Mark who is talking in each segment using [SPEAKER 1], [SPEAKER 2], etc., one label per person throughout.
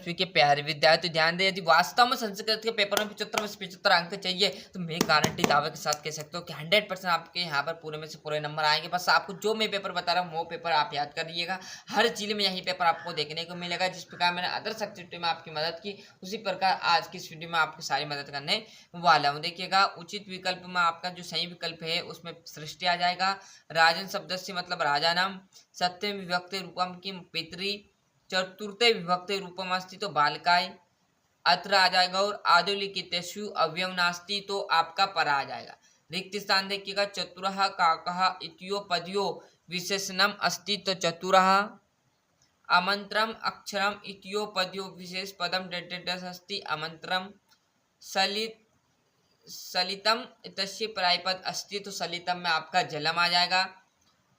[SPEAKER 1] 10वीं के प्यारे विद्यार्थी ध्यान दें, यदि वास्तव में संस्कृत के पेपर में 75 में से 75 अंक चाहिए तो मैं गारंटी दावे के साथ कह सकता हूँ कि 100% आपके यहाँ पर पूरे में से पूरे नंबर आएंगे। बस आपको जो मैं पेपर बता रहा हूँ वो पेपर आप याद कर लीजिएगा। हर जिले में यही पेपर आपको देखने को मिलेगा। जिस प्रकार मैंने अदर सब्जेक्ट में आपकी मदद की, उसी प्रकार आज की इस वीडियो में आपकी सारी मदद करने वाला हूँ। देखिएगा, उचित विकल्प में आपका जो सही विकल्प है उसमें सृष्टि आ जाएगा। राजन शब्द से मतलब राजा नाम। सत्यम विभक्ति रूपम की पितरी। चतुर्थे विभक्ति रूपम अस्ति तो बालकाय। अत्र आ जाएगा। और आदुलिखितेषु अव्ययम नास्ति तो आपका पर आ जाएगा। रिक्त स्थान देखिएगा, चतुरः काकः इत्योपद्यो विशेषणम अस्ति तो चतुरः। अमंत्रम अक्षरम इत्योपद्यो विशेष पदम अस्ति अमंत्रम। सलितम इतस्य परायपद अस्ति तो सलितम में आपका जलम आ जाएगा।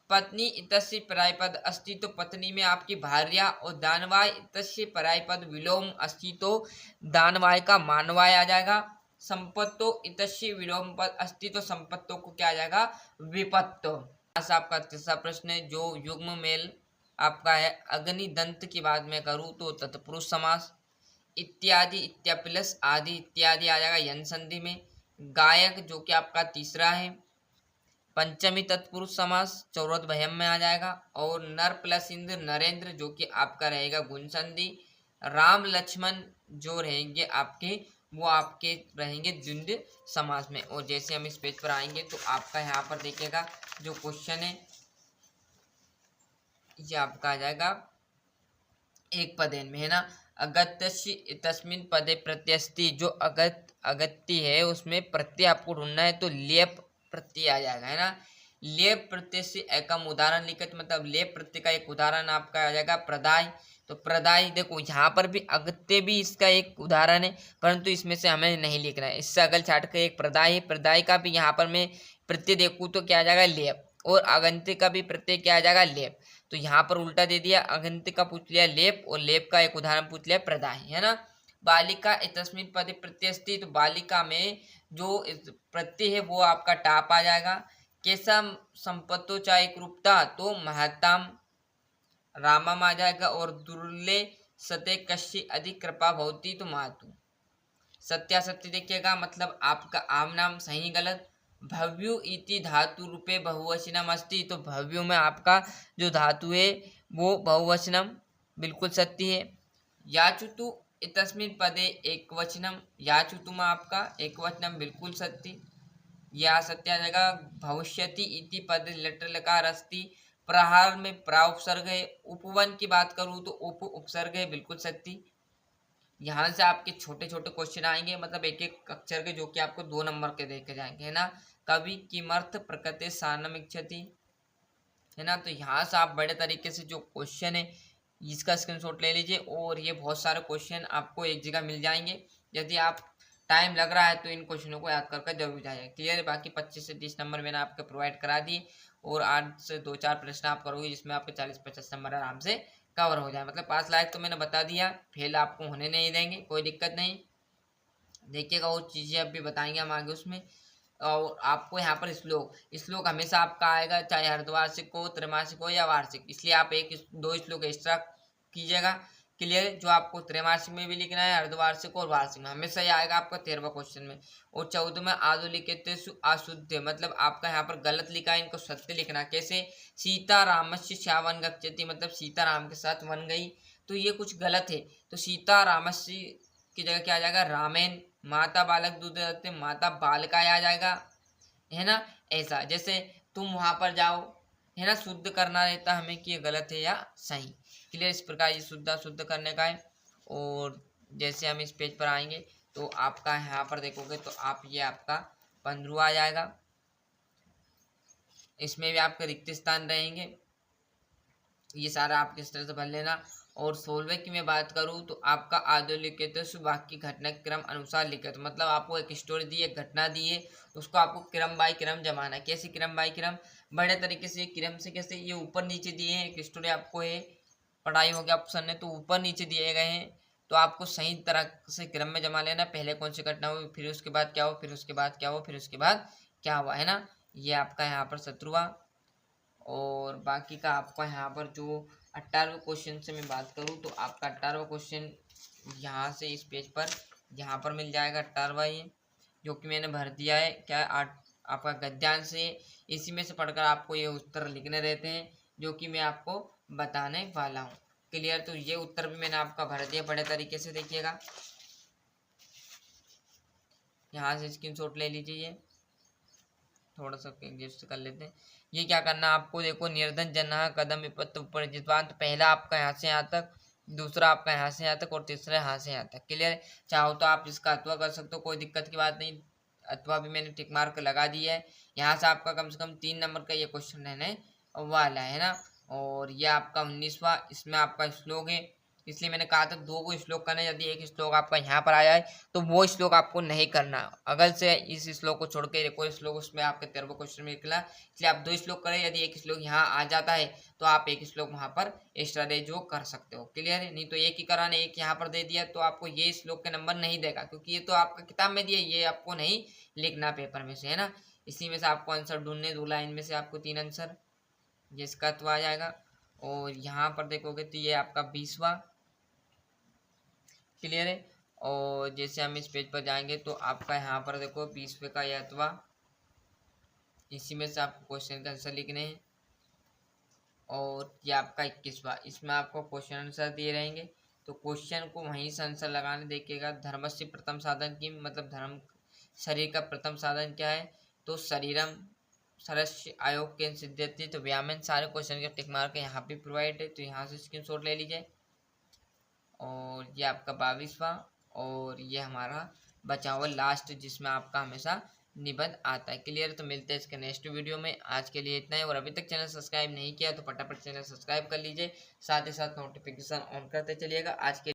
[SPEAKER 1] पत्नी इतस्य परायपद अस्ति तो पत्नी में आपकी भार्या। और दानवाय इतस्य परायपद विलोम अस्ति तो दानवाय का मानवाय आ जाएगा। संपत्तो इतस्य विलोम पद अस्ति तो संपत्तो को क्या आ जाएगा, विपत्तो। आपका तीसरा प्रश्न है जो युग्म मेल आपका है। अग्नि दंत की बात में करूँ तो तत्पुरुष समास। इत्यादि इत्याप्लस आदि इत्यादि आ जाएगा यन संधि में। गायक जो कि आपका तीसरा है। पंचमी तत्पुरुष समास चौरथ भयम में आ जाएगा। और नर प्लस इंद्र नरेंद्र जो कि आपका रहेगा गुण संधि। राम लक्ष्मण जो रहेंगे आपके वो आपके रहेंगे द्वंद्व समास में। और जैसे हम इस पेज पर आएंगे तो आपका यहाँ पर देखिएगा जो क्वेश्चन है ये आपका आ जाएगा एक पदेन में, है ना। अगत्य तस्मिन पदे प्रत्यस्ति, जो अगत्य है उसमें प्रत्यय आपको ढूंढना है तो लेप प्रत्यय आ जाएगा, है ना। लेप प्रत्यय से एकम उदाहरण लिखित, मतलब लेप प्रत्यय का एक उदाहरण आपका आ जाएगा प्रदाय। तो प्रदाय देखो यहाँ पर भी अगत्य भी इसका एक उदाहरण है, परंतु इसमें से हमें नहीं लिखना है। इससे अगल छाट कर एक प्रदाय है, प्रदाय का भी यहाँ पर मैं प्रत्यय देखूँ तो क्या आ जाएगा लेप। और अगंत्य का भी प्रत्यय क्या आ जाएगा लेप। तो यहाँ पर उल्टा दे दिया, अगंत्य का पूछ लिया लेप और लेप का एक उदाहरण पूछ लिया प्रदाय, है ना। बालिका इतस्मिन पदे प्रत्यस्ति, तो बालिका में जो प्रत्यय है वो आपका टाप आ जाएगा। कैसा संपत्तो चा एक रूपता तो महत्ताम रामम आ जाएगा। और दुर्ले सते कश्य अधिक कृपा भवती तो मातु। सत्यासत्य देखिएगा, मतलब आपका आम नाम सही गलत। भव्यु इति धातु रूपे बहुवचनम अस्ति, तो भव्यु में आपका जो धातु है वो बहुवचनम बिल्कुल सत्य है। याचुतु इतस्मिन पदे एक वचनम, याचुतु में आपका एक वचनम बिल्कुल सत्य, या सत्य आ जाएगा। भविष्यति इति पद लट लकार अस्ति, प्रहार में प्रा उपसर्ग है। उपवन की बात करूँ तो उप उपसर्ग है, बिल्कुल सत्य। यहाँ से आपके छोटे छोटे क्वेश्चन आएंगे, मतलब एक एक अक्षर के, जो कि आपको 2 नंबर के देखे जाएंगे, है ना। कवि किमर्थ प्रकृति सानम इच्छति, है ना। तो यहाँ से आप बड़े तरीके से जो क्वेश्चन है इसका स्क्रीनशॉट ले लीजिए। और ये बहुत सारे क्वेश्चन आपको एक जगह मिल जाएंगे। यदि आप टाइम लग रहा है तो इन क्वेश्चनों को याद करके जरूर जाइए। क्लियर है। बाकी 25 से 30 नंबर मैंने आपको प्रोवाइड करा दिए और 8 से 2-4 प्रश्न आप करोगे जिसमें आपके 40-50 नंबर आराम से कवर हो जाए। मतलब 5 लाख तो मैंने बता दिया, फेल आपको होने नहीं देंगे, कोई दिक्कत नहीं। देखिएगा और चीज़ें अब भी बताएंगे हम आगे उसमें। और आपको यहाँ पर श्लोक हमेशा आपका आएगा, चाहे अर्धवार्षिक हो, त्रैमासिक हो या वार्षिक, इसलिए आप 1-2 श्लोक एक्स्ट्रा कीजिएगा। क्लियर। जो आपको त्रैमासिक में भी लिखना है, अर्धवार्षिक और वार्षिक में हमेशा ही आएगा आपका 13वां क्वेश्चन में। और 14 में आदो लिखते अशुद्ध, मतलब आपका यहाँ पर गलत लिखा है, इनको सत्य लिखना। कैसे, सीता रामस्य श्यावन गच्छति, मतलब सीता राम के साथ वन गई, तो ये कुछ गलत है। तो सीता रामस्य की जगह क्या आ जाएगा, रामेन। माता बालक दूध देते, माता बालकाय आ जाएगा, है ना। ऐसा जैसे तुम वहां पर जाओ, है ना, शुद्ध करना रहता हमें कि ये गलत है या सही। क्लियर। इस प्रकार ये शुद्ध करने का है। और जैसे हम इस पेज पर आएंगे तो आपका यहाँ पर देखोगे तो आप ये आपका 15वां आ जाएगा। इसमें भी आपके रिक्त स्थान रहेंगे, ये सारा आप किस तरह से भर लेना। और 16वें की मैं बात करूँ तो आपका आदो लिखित वाक्य घटना क्रम अनुसार लिखित, मतलब आपको एक स्टोरी दी है, घटना दी है, उसको आपको क्रम बाय क्रम जमाना है। कैसे क्रम बाय क्रम, बड़े तरीके से क्रम से। कैसे, ये ऊपर नीचे दिए हैं, एक स्टोरी आपको है, पढ़ाई हो गया ऑप्शन है तो ऊपर नीचे दिए गए हैं, तो आपको सही तरह से क्रम में जमा लेना। पहले कौन सी घटना हुई, फिर उसके बाद क्या हो, फिर उसके बाद क्या हो, फिर उसके बाद क्या हुआ, है ना। ये आपका यहाँ पर 17वां। और बाकी का आपका यहाँ पर जो 18वें क्वेश्चन से मैं बात करूँ तो आपका 18वां क्वेश्चन यहाँ से इस पेज पर यहाँ पर मिल जाएगा। 18वां ये जो कि मैंने भर दिया है। क्या है, आपका गद्यांश से इसी में से पढ़कर आपको ये उत्तर लिखने रहते हैं जो कि मैं आपको बताने वाला हूँ। क्लियर? तो ये उत्तर भी मैंने आपका भर दिया बड़े तरीके से, देखिएगा। यहाँ से स्क्रीनशॉट ले लीजिए। थोड़ा सा एडजस्ट कर लेते हैं। ये क्या करना आपको, देखो, निर्धन जनहा कदम विपत्ति परिजितवान। तो पहला आपका यहाँ से यहाँ तक, दूसरा आपका यहाँ से यहाँ तक और तीसरा यहाँ से यहाँ तक। क्लियर? चाहो तो आप इसका अथवा कर सकते हो, कोई दिक्कत की बात नहीं। अथवा भी मैंने टिक मार्क लगा दिया है। यहाँ से आपका कम से कम 3 नंबर का ये क्वेश्चन रहने वाला है ना। और ये आपका 19वां, इसमें आपका श्लोक है, इसलिए मैंने कहा था 2 को श्लोक करना है। यदि एक श्लोक आपका यहाँ पर आया है तो वो श्लोक आपको नहीं करना। अगल से इस श्लोक को छोड़ के कोई श्लोक उसमें आपके 13वां क्वेश्चन में निकला, इसलिए आप 2 श्लोक करें। यदि एक श्लोक यहाँ आ जाता है तो आप एक श्लोक वहां पर एक्स्ट्रा दे जो कर सकते हो। क्लियर है? नहीं तो एक ही कराने, एक यहाँ पर दे दिया तो आपको ये श्लोक के नंबर नहीं देगा, क्योंकि ये तो आपका किताब में दिया, ये आपको नहीं लिखना पेपर में से, है ना। इसी में से आपको आंसर ढूंढने, 2 लाइन में से आपको 3 आंसर, जिसका तो आ जाएगा। और यहाँ पर देखोगे तो ये आपका 20वां। क्लियर है? और जैसे हम इस पेज पर जाएंगे तो आपका यहाँ पर देखो 20वें का यह अथवा, इसी में से आपको क्वेश्चन का आंसर लिखने हैं। और ये आपका 21वां, इसमें आपको क्वेश्चन आंसर दिए रहेंगे, तो क्वेश्चन को वहीं से आंसर लगाने। देखिएगा, धर्म से प्रथम साधन की मतलब धर्म, शरीर का प्रथम साधन क्या है, तो शरीरम सरस्य आयोग के सिद्ध्यति। तो व्यायाम, सारे क्वेश्चन के टिक मार्क यहाँ पे प्रोवाइड है, तो यहाँ से स्क्रीनशॉट ले लीजिए। और ये आपका 22वां, और ये हमारा बचा हुआ लास्ट, जिसमें आपका हमेशा निबंध आता है। क्लियर? तो मिलते हैं इसके नेक्स्ट वीडियो में। आज के लिए इतना ही, और अभी तक चैनल सब्सक्राइब नहीं किया तो फटाफट चैनल सब्सक्राइब कर लीजिए, साथ ही साथ नोटिफिकेशन ऑन करते चलिएगा। आज के